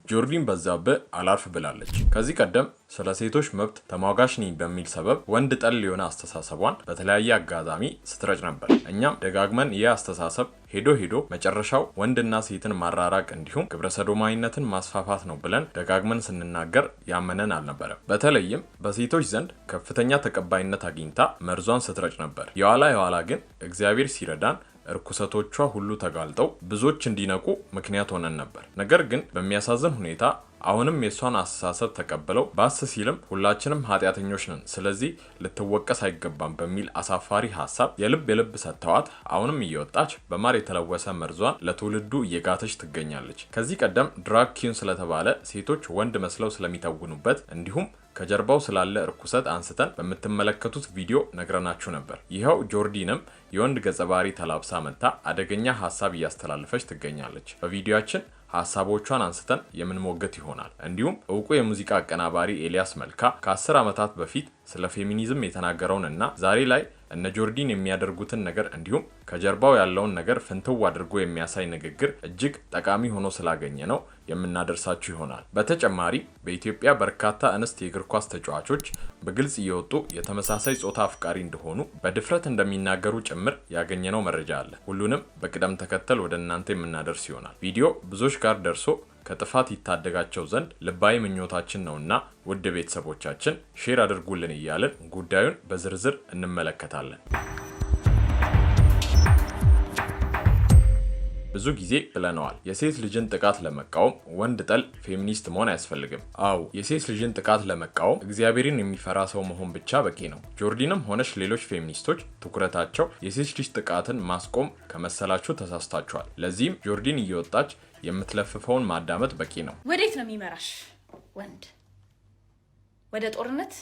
ጆርዲን በዛብህ አላርፍ ብላለች። ከዚህ ቀደም ስለ ሴቶች መብት ተሟጋች ነኝ በሚል ሰበብ ወንድ ጠል የሆነ አስተሳሰቧን በተለያየ አጋጣሚ ስትረጭ ነበር። እኛም ደጋግመን ይህ አስተሳሰብ ሄዶ መጨረሻው ወንድና ሴትን ማራራቅ እንዲሁም ግብረሰዶማዊነትን ማስፋፋት ነው ብለን ደጋግመን ስንናገር ያመነን አልነበረም። በተለይም በሴቶች ዘንድ ከፍተኛ ተቀባይነት አግኝታ መርዟን ስትረጭ ነበር። የኋላ ግን እግዚአብሔር ሲረዳን እርኩሰቶቿ ሁሉ ተጋልጠው ብዙዎች እንዲነቁ ምክንያት ሆነን ነበር። ነገር ግን በሚያሳዝን ሁኔታ አሁንም የሷን አስተሳሰብ ተቀብለው ባስ ሲልም ሁላችንም ኃጢአተኞች ነን፣ ስለዚህ ልትወቀስ አይገባም በሚል አሳፋሪ ሀሳብ የልብ ሰጥተዋት አሁንም እየወጣች በማር የተለወሰ መርዟን ለትውልዱ እየጋተች ትገኛለች። ከዚህ ቀደም ድራግ ኪውን ስለተባለ ሴቶች ወንድ መስለው ስለሚተውኑበት እንዲሁም ከጀርባው ስላለ እርኩሰት አንስተን በምትመለከቱት ቪዲዮ ነግረናችሁ ነበር። ይኸው ጆርዲንም የወንድ ገጸ ባህሪ ተላብሳ መጥታ አደገኛ ሀሳብ እያስተላለፈች ትገኛለች። በቪዲዮአችን ሀሳቦቿን አንስተን የምንሞገት ይሆናል። እንዲሁም እውቁ የሙዚቃ አቀናባሪ ኤልያስ መልካ ከ10 ዓመታት በፊት ስለ ፌሚኒዝም የተናገረውን እና ዛሬ ላይ እነ ጆርዲን የሚያደርጉትን ነገር እንዲሁም ከጀርባው ያለውን ነገር ፍንትው አድርጎ የሚያሳይ ንግግር እጅግ ጠቃሚ ሆኖ ስላገኘ ነው የምናደርሳችሁ ይሆናል። በተጨማሪ በኢትዮጵያ በርካታ እንስት የእግር ኳስ ተጫዋቾች በግልጽ እየወጡ የተመሳሳይ ጾታ አፍቃሪ እንደሆኑ በድፍረት እንደሚናገሩ ጭምር ያገኘነው መረጃ አለ። ሁሉንም በቅደም ተከተል ወደ እናንተ የምናደርስ ይሆናል። ቪዲዮ ብዙዎች ጋር ደርሶ ከጥፋት ይታደጋቸው ዘንድ ልባዊ ምኞታችን ነውና ውድ ቤተሰቦቻችን ሼር አድርጉልን እያልን ጉዳዩን በዝርዝር እንመለከታለን። ብዙ ጊዜ ብለነዋል። የሴት ልጅን ጥቃት ለመቃወም ወንድ ጠል ፌሚኒስት መሆን አያስፈልግም። አዎ፣ የሴት ልጅን ጥቃት ለመቃወም እግዚአብሔርን የሚፈራ ሰው መሆን ብቻ በቂ ነው። ጆርዲንም ሆነች ሌሎች ፌሚኒስቶች ትኩረታቸው የሴት ልጅ ጥቃትን ማስቆም ከመሰላችሁ ተሳስታችኋል። ለዚህም ጆርዲን እየወጣች የምትለፍፈውን ማዳመጥ በቂ ነው። ወዴት ነው የሚመራሽ ወንድ? ወደ ጦርነት?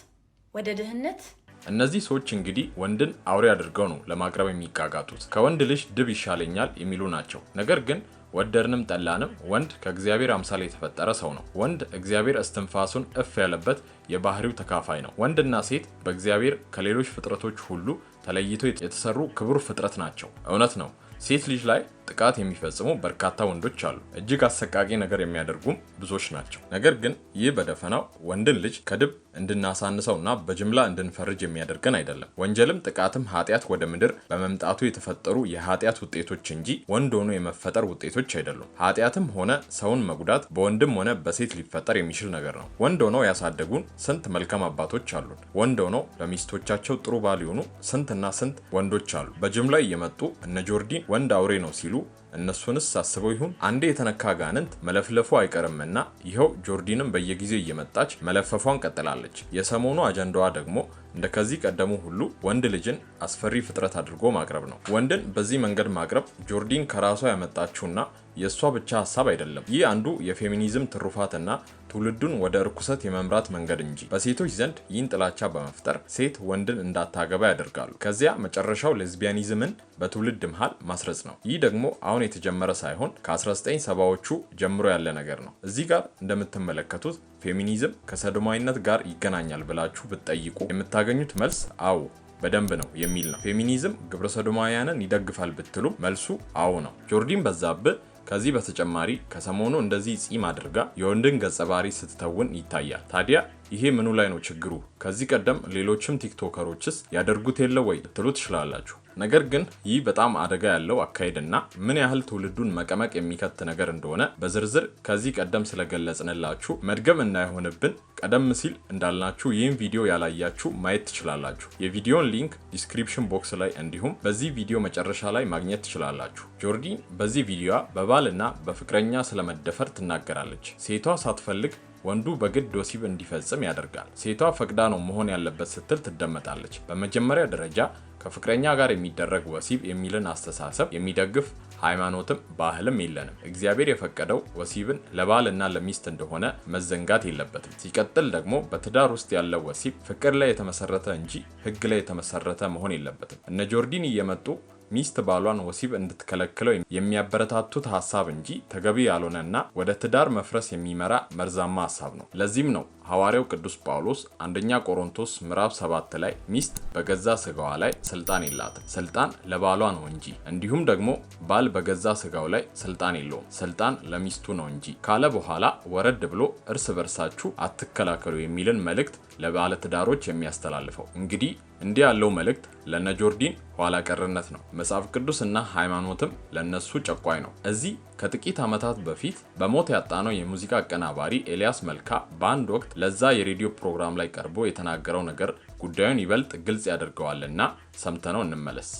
ወደ ድህነት? እነዚህ ሰዎች እንግዲህ ወንድን አውሬ አድርገው ነው ለማቅረብ የሚጋጋጡት። ከወንድ ልጅ ድብ ይሻለኛል የሚሉ ናቸው። ነገር ግን ወደድንም ጠላንም ወንድ ከእግዚአብሔር አምሳል የተፈጠረ ሰው ነው። ወንድ እግዚአብሔር እስትንፋሱን እፍ ያለበት የባህሪው ተካፋይ ነው። ወንድና ሴት በእግዚአብሔር ከሌሎች ፍጥረቶች ሁሉ ተለይቶ የተሰሩ ክቡር ፍጥረት ናቸው። እውነት ነው፣ ሴት ልጅ ላይ ጥቃት የሚፈጽሙ በርካታ ወንዶች አሉ። እጅግ አሰቃቂ ነገር የሚያደርጉም ብዙዎች ናቸው። ነገር ግን ይህ በደፈናው ወንድን ልጅ ከድብ እንድናሳንሰውና በጅምላ እንድንፈርጅ የሚያደርገን አይደለም። ወንጀልም ጥቃትም ኃጢአት ወደ ምድር በመምጣቱ የተፈጠሩ የኃጢአት ውጤቶች እንጂ ወንድ ሆኖ የመፈጠር ውጤቶች አይደሉም። ኃጢአትም ሆነ ሰውን መጉዳት በወንድም ሆነ በሴት ሊፈጠር የሚችል ነገር ነው። ወንድ ሆነው ያሳደጉን ስንት መልካም አባቶች አሉን። ወንድ ሆነው ለሚስቶቻቸው ጥሩ ባል የሆኑ ስንትና ስንት ወንዶች አሉ። በጅምላ እየመጡ እነ ጆርዲን ወንድ አውሬ ነው ሲሉ እነሱንስ አስበው ይሁን? አንዴ የተነካ ጋንንት መለፍለፉ አይቀርምና ይኸው ጆርዲንም በየጊዜው እየመጣች መለፈፏን ቀጥላለች። የሰሞኑ አጀንዳዋ ደግሞ እንደ ከዚህ ቀደሙ ሁሉ ወንድ ልጅን አስፈሪ ፍጥረት አድርጎ ማቅረብ ነው። ወንድን በዚህ መንገድ ማቅረብ ጆርዲን ከራሷ ያመጣችውና የእሷ ብቻ ሀሳብ አይደለም። ይህ አንዱ የፌሚኒዝም ትሩፋትና ትውልዱን ወደ እርኩሰት የመምራት መንገድ እንጂ በሴቶች ዘንድ ይህን ጥላቻ በመፍጠር ሴት ወንድን እንዳታገባ ያደርጋሉ። ከዚያ መጨረሻው ሌዝቢያኒዝምን በትውልድ መሃል ማስረጽ ነው። ይህ ደግሞ አሁን የተጀመረ ሳይሆን ከ1970ዎቹ ጀምሮ ያለ ነገር ነው። እዚህ ጋር እንደምትመለከቱት ፌሚኒዝም ከሰዶማዊነት ጋር ይገናኛል ብላችሁ ብትጠይቁ የምታገኙት መልስ አዎ በደንብ ነው የሚል ነው። ፌሚኒዝም ግብረ ሰዶማውያንን ይደግፋል ብትሉ መልሱ አዎ ነው። ጆርዲን በዛብህ ከዚህ በተጨማሪ ከሰሞኑ እንደዚህ ጺም አድርጋ የወንድን ገጸ ባህሪ ስትተውን ይታያል። ታዲያ ይሄ ምኑ ላይ ነው ችግሩ? ከዚህ ቀደም ሌሎችም ቲክቶከሮችስ ያደርጉት የለ ወይ ልትሉ ትችላላችሁ። ነገር ግን ይህ በጣም አደጋ ያለው አካሄድና ምን ያህል ትውልዱን መቀመቅ የሚከት ነገር እንደሆነ በዝርዝር ከዚህ ቀደም ስለገለጽንላችሁ መድገም እንዳይሆንብን ቀደም ሲል እንዳልናችሁ ይህን ቪዲዮ ያላያችሁ ማየት ትችላላችሁ። የቪዲዮን ሊንክ ዲስክሪፕሽን ቦክስ ላይ እንዲሁም በዚህ ቪዲዮ መጨረሻ ላይ ማግኘት ትችላላችሁ። ጆርዲን በዚህ ቪዲዮ በባልና በፍቅረኛ ስለመደፈር ትናገራለች። ሴቷ ሳትፈልግ ወንዱ በግድ ወሲብ እንዲፈጽም ያደርጋል። ሴቷ ፈቅዳ ነው መሆን ያለበት ስትል ትደመጣለች። በመጀመሪያ ደረጃ ከፍቅረኛ ጋር የሚደረግ ወሲብ የሚልን አስተሳሰብ የሚደግፍ ሃይማኖትም ባህልም የለንም። እግዚአብሔር የፈቀደው ወሲብን ለባልና ለሚስት እንደሆነ መዘንጋት የለበትም። ሲቀጥል ደግሞ በትዳር ውስጥ ያለው ወሲብ ፍቅር ላይ የተመሰረተ እንጂ ሕግ ላይ የተመሰረተ መሆን የለበትም። እነ ጆርዲን እየመጡ ሚስት ባሏን ወሲብ እንድትከለክለው የሚያበረታቱት ሀሳብ እንጂ ተገቢ ያልሆነና ወደ ትዳር መፍረስ የሚመራ መርዛማ ሀሳብ ነው። ለዚህም ነው ሐዋርያው ቅዱስ ጳውሎስ አንደኛ ቆሮንቶስ ምዕራፍ 7 ላይ ሚስት በገዛ ስጋዋ ላይ ስልጣን የላትም፣ ስልጣን ለባሏ ነው እንጂ፣ እንዲሁም ደግሞ ባል በገዛ ስጋው ላይ ስልጣን የለውም፣ ስልጣን ለሚስቱ ነው እንጂ ካለ በኋላ ወረድ ብሎ እርስ በርሳችሁ አትከላከሉ የሚልን መልእክት ለባለትዳሮች የሚያስተላልፈው። እንግዲህ እንዲህ ያለው መልእክት ለነጆርዲን ኋላ ቀርነት ነው። መጽሐፍ ቅዱስና ሃይማኖትም ለነሱ ጨቋኝ ነው። እዚህ ከጥቂት ዓመታት በፊት በሞት ያጣነው የሙዚቃ አቀናባሪ ኤልያስ መልካ በአንድ ወቅት ለዛ የሬዲዮ ፕሮግራም ላይ ቀርቦ የተናገረው ነገር ጉዳዩን ይበልጥ ግልጽ ያደርገዋልና ሰምተነው እንመለስ።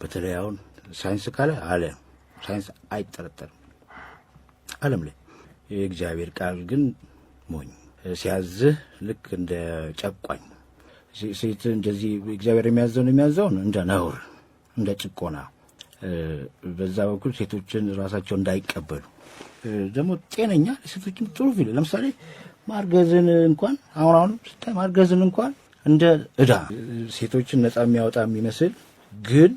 በተለይ አሁን ሳይንስ ካለ ዓለም ሳይንስ አይጠረጠርም። ዓለም ላይ የእግዚአብሔር ቃል ግን ሞኝ ሲያዝህ ልክ እንደ ጨቋኝ ሴት እንደዚህ እግዚአብሔር የሚያዘውን እንደ ነውር እንደ ጭቆና በዛ በኩል ሴቶችን ራሳቸው እንዳይቀበሉ ደግሞ ጤነኛ ሴቶችን ጥሩ ፊል ለምሳሌ ማርገዝን እንኳን አሁን ስታይ ማርገዝን እንኳን እንደ እዳ ሴቶችን ነፃ የሚያወጣ የሚመስል ግን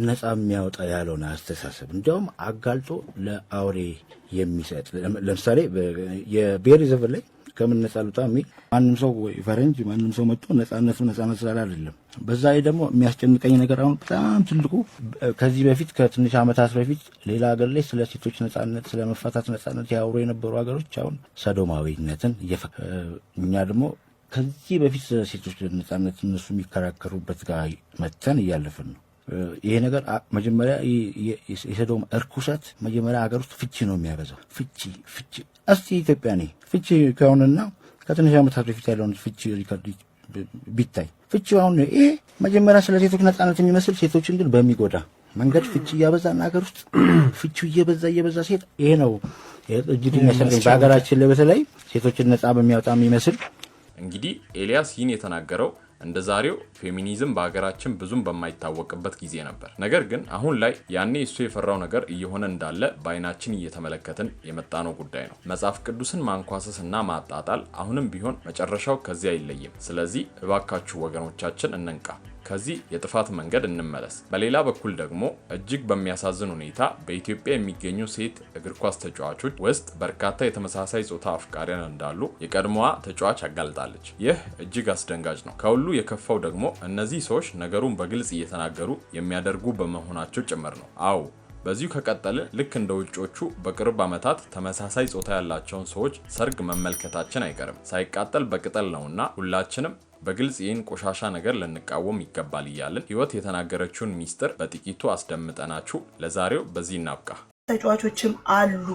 ነፃ የሚያወጣ ያለውን አስተሳሰብ እንዲያውም አጋልጦ ለአውሬ የሚሰጥ ለምሳሌ የብሔር ዘፈን ላይ ከምን ነፃ ልውጣ የሚል ማንም ሰው ፈረንጅ ማንም ሰው መጥቶ ነፃነት ስላለ አይደለም። በዛ ላይ ደግሞ የሚያስጨንቀኝ ነገር አሁን በጣም ትልቁ ከዚህ በፊት ከትንሽ ዓመታት በፊት ሌላ ሀገር ላይ ስለ ሴቶች ነፃነት ስለ መፋታት ነፃነት ያወሩ የነበሩ ሀገሮች አሁን ሰዶማዊነትን እኛ ደግሞ ከዚህ በፊት ስለ ሴቶች ነፃነት እነሱ የሚከራከሩበት ጋር መተን እያለፍን ነው። ይሄ ነገር መጀመሪያ የሰዶም እርኩሰት መጀመሪያ ሀገር ውስጥ ፍቺ ነው የሚያበዛው። ፍቺ እስቲ ኢትዮጵያ ነኝ ፍቺ ከሆነና ከትንሽ ዓመታት በፊት ያለውን ፍቺ ሪከርድ ቢታይ ፍቺ አሁን ይሄ መጀመሪያ ስለ ሴቶች ነፃነት የሚመስል ሴቶችን ግን በሚጎዳ መንገድ ፍቺ እያበዛና ሀገር ውስጥ ፍቺው እየበዛ ሴት ይሄ ነው እጅግ የሚያሰለኝ በሀገራችን ላይ በተለይ ሴቶችን ነፃ በሚያወጣ የሚመስል። እንግዲህ ኤልያስ ይህን የተናገረው እንደ ዛሬው ፌሚኒዝም በሀገራችን ብዙም በማይታወቅበት ጊዜ ነበር። ነገር ግን አሁን ላይ ያኔ እሱ የፈራው ነገር እየሆነ እንዳለ በአይናችን እየተመለከትን የመጣነው ጉዳይ ነው። መጽሐፍ ቅዱስን ማንኳሰስና ማጣጣል አሁንም ቢሆን መጨረሻው ከዚህ አይለይም። ስለዚህ እባካችሁ ወገኖቻችን እንንቃ፣ ከዚህ የጥፋት መንገድ እንመለስ። በሌላ በኩል ደግሞ እጅግ በሚያሳዝን ሁኔታ በኢትዮጵያ የሚገኙ ሴት እግር ኳስ ተጫዋቾች ውስጥ በርካታ የተመሳሳይ ጾታ አፍቃሪያን እንዳሉ የቀድሞዋ ተጫዋች አጋልጣለች። ይህ እጅግ አስደንጋጭ ነው። ከሁሉ የከፋው ደግሞ እነዚህ ሰዎች ነገሩን በግልጽ እየተናገሩ የሚያደርጉ በመሆናቸው ጭምር ነው። አዎ በዚሁ ከቀጠልን ልክ እንደ ውጮቹ በቅርብ ዓመታት ተመሳሳይ ጾታ ያላቸውን ሰዎች ሰርግ መመልከታችን አይቀርም። ሳይቃጠል በቅጠል ነውና ሁላችንም በግልጽ ይህን ቆሻሻ ነገር ልንቃወም ይገባል እያልን ህይወት የተናገረችውን ሚስጥር በጥቂቱ አስደምጠናችሁ ለዛሬው በዚህ እናብቃ። ተጫዋቾችም አሉ።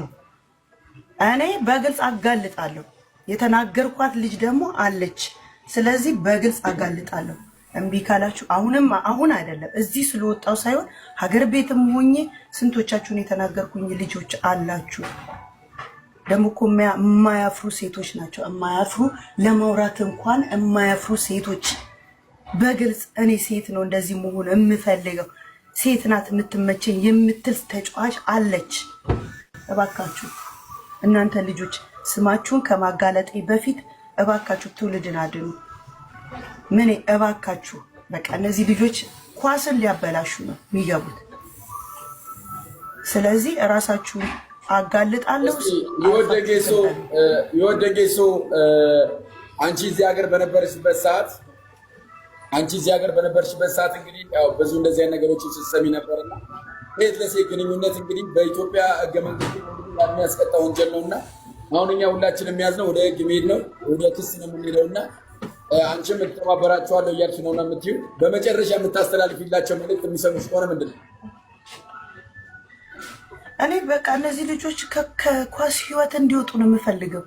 እኔ በግልጽ አጋልጣለሁ። የተናገርኳት ልጅ ደግሞ አለች። ስለዚህ በግልጽ አጋልጣለሁ። እምቢ ካላችሁ አሁን አይደለም እዚህ ስለወጣው ሳይሆን ሀገር ቤትም ሆኜ ስንቶቻችሁን የተናገርኩኝ ልጆች አላችሁ። ደግሞ እኮ የማያፍሩ ሴቶች ናቸው። የማያፍሩ ለማውራት እንኳን የማያፍሩ ሴቶች በግልጽ እኔ ሴት ነው እንደዚህ መሆን የምፈልገው ሴት ናት የምትመቸኝ የምትል ተጫዋች አለች። እባካችሁ እናንተ ልጆች ስማችሁን ከማጋለጤ በፊት እባካችሁ ትውልድን አድኑ። ምን እባካችሁ በቃ እነዚህ ልጆች ኳስን ሊያበላሹ ነው የሚገቡት። ስለዚህ እራሳችሁ አጋልጣለሁ። የወደጌሶ አንቺ እዚህ ሀገር በነበርሽበት ሰዓት እንግዲህ ያው ብዙ እንደዚህ አይነት ነገሮችን ስትሰሚ ነበርና ሴት ለሴት ግንኙነት እንግዲህ በኢትዮጵያ ሕገ መንግስት የሚያስቀጣ ወንጀል ነውና አሁን እኛ ሁላችንም የሚያዝነው ወደ ሕግ መሄድ ነው፣ ወደ ክስ ነው የምንሄደውና አንቺም እተባበራቸዋለሁ እያልሽ ነውና የምትይው በመጨረሻ የምታስተላልፊላቸው መልዕክት የሚሰሙሽ ከሆነ ምንድን ነው? እኔ በቃ እነዚህ ልጆች ከኳስ ህይወት እንዲወጡ ነው የምፈልገው።